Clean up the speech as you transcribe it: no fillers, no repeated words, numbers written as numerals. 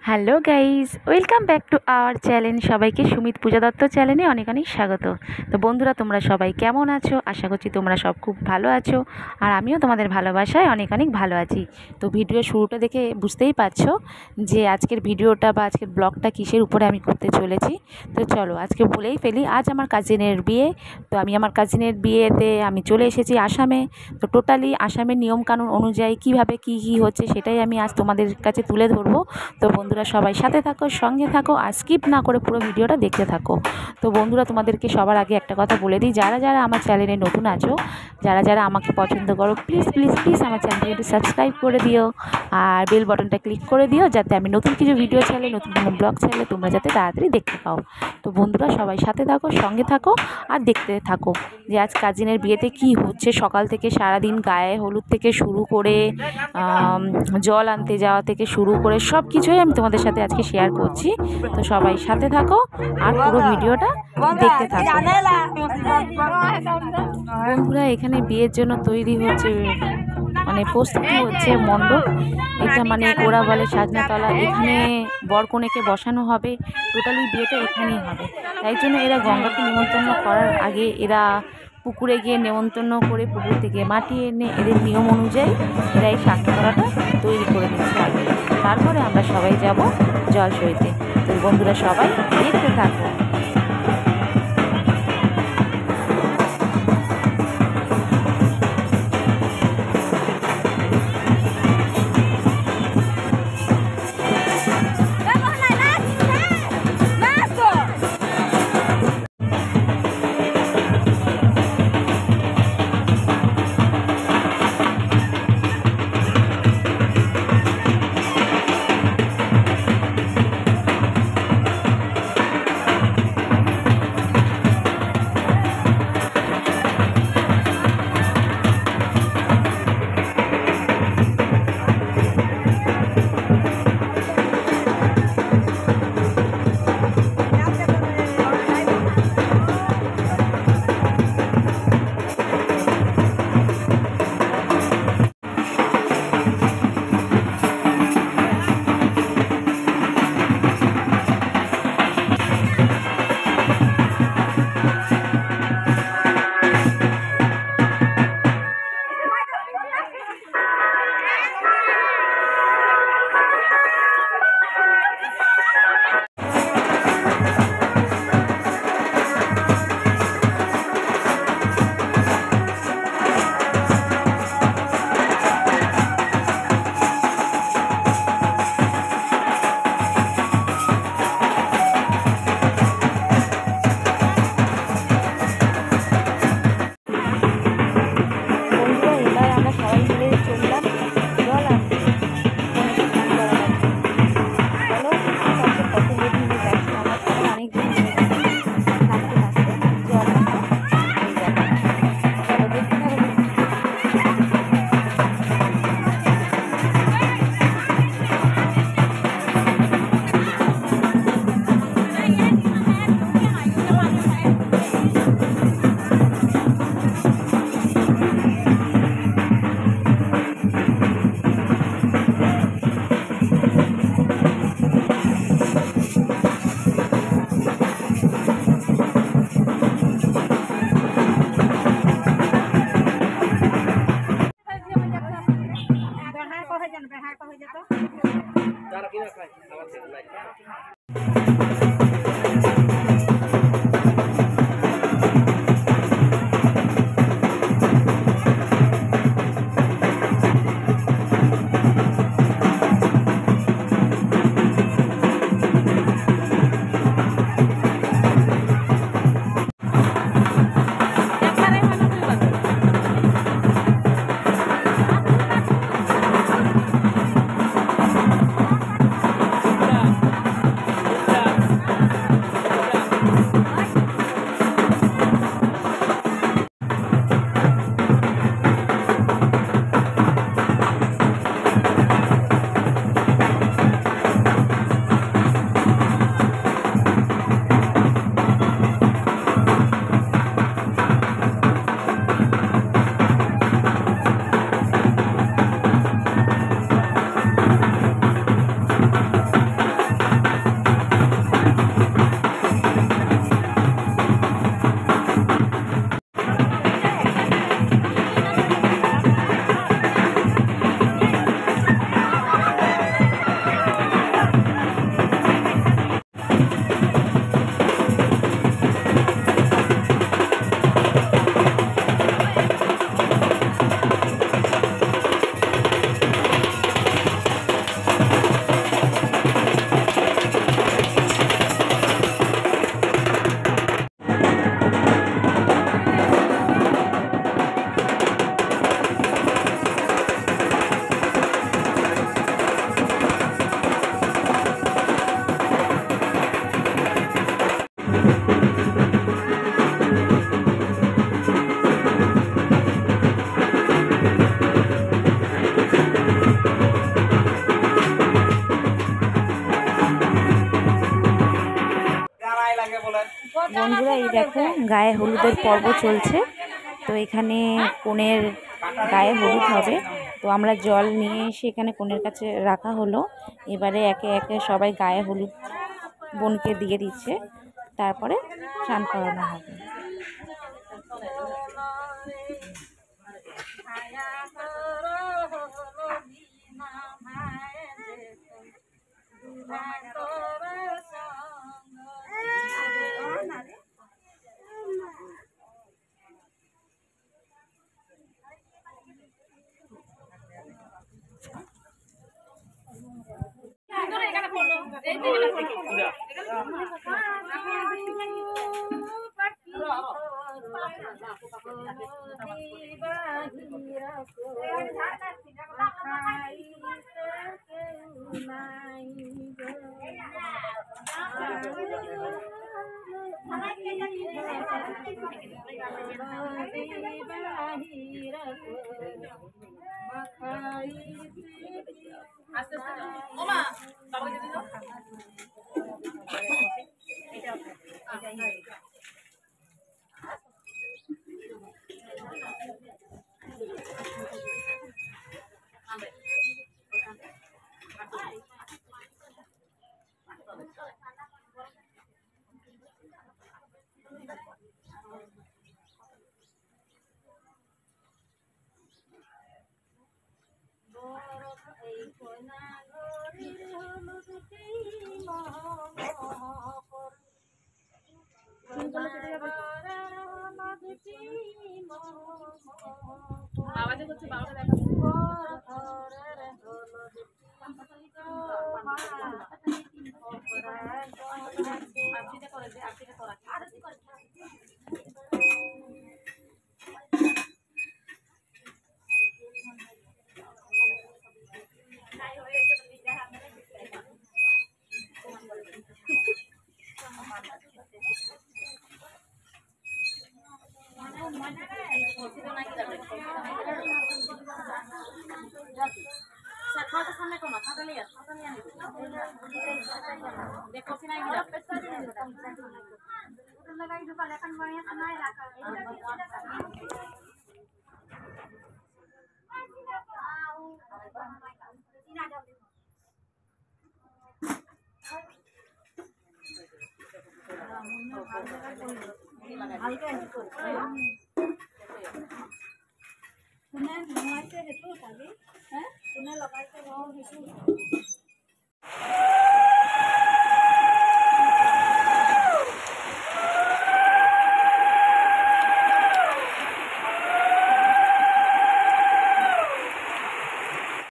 Hello guys, welcome back to our channel. সবাইকে সুমিত পূজা দত্ত চ্যানেলে অনেক অনেক স্বাগত। তো বন্ধুরা, তোমরা সবাই কেমন আছো? আশা করছি তোমরা সব খুব ভালো আছো, আর আমিও তোমাদের ভালোবাসায় অনেক অনেক ভালো আছি। তো ভিডিও শুরুটা দেখে বুঝতেই পারছো যে আজকের ভিডিওটা বা আজকের ব্লগটা কিসের উপরে আমি করতে চলেছি। তো চলো আজকে বলেই ফেলি, আজ আমার কাজিনের বিয়ে। তো আমি আমার কাজিনের বিয়েতে আমি চলে এসেছি আসামে। তো টোটালি আসামের নিয়মকানুন অনুযায়ী কীভাবে কী কী হচ্ছে সেটাই আমি আজ তোমাদের কাছে তুলে ধরবো। তো বন্ধুরা সবাই সাথে থাকো, সঙ্গে থাকো, আর স্কিপ না করে পুরো ভিডিওটা দেখতে থাকো। তো বন্ধুরা, তোমাদেরকে সবার আগে একটা কথা বলে দিই, যারা যারা আমার চ্যানেলে নতুন আছো, যারা যারা আমাকে পছন্দ করো, প্লিজ প্লিজ প্লিজ আমার চ্যানেলটাকে একটু সাবস্ক্রাইব করে দিও, আর বেল বাটনটা ক্লিক করে দিও, যাতে আমি নতুন কিছু ভিডিও ছাড়লে, নতুন কোনো ব্লগ ছাড়লে তোমরা যাতে তাড়াতাড়ি দেখতে পাও। তো বন্ধুরা সবাই সাথে থাকো, সঙ্গে থাকো, আর দেখতে থাকো যে আজ কাজিনের বিয়েতে কি হচ্ছে। সকাল থেকে সারাদিন গায়ে হলুদ থেকে শুরু করে জল আনতে যাওয়া থেকে শুরু করে সব কিছুই আমি তোমাদের সাথে আজকে শেয়ার করছি। তো সবাই সাথে থাকো আর পুরো ভিডিওটা দেখতে থাকো। বন্ধুরা, এখানে বিয়ের জন্য তৈরি হচ্ছে, মানে প্রস্তুতি হচ্ছে মণ্ডপ। এটা মানে ওরা বলে সাজনাতলা, এখানে বরকনেকে বসানো হবে। টোটালি বিয়েটা এখানেই হবে। তাই জন্য এরা গঙ্গাকে নিমন্ত্রণ করার আগে এরা পুকুরে গিয়ে নেমন্তন্ন করে পুকুর থেকে মাটি এনে এদের নিয়ম অনুযায়ী এরা এই সাজনাতলাটা তৈরি করে দিচ্ছে আগে। তারপরে আমরা সবাই যাব জল সইতে। তো বন্ধুরা সবাই দেখতে থাকো। বন্ধুরা এই দেখো গায়ে হলুদের পর্ব চলছে। তো এখানে কনের গায়ে হলুদ হবে। তো আমরা জল নিয়ে এসে এখানে কনের কাছে রাখা হলো। এবারে একে একে সবাই গায়ে হলুদ বোনকে দিয়ে দিচ্ছে, তারপরে স্নান করানো হবে। আওয়াজে করছে বাবাটা দেখা কোনে লগাইছে সেইটো চাবি, কোনে লগাইছে সেইটো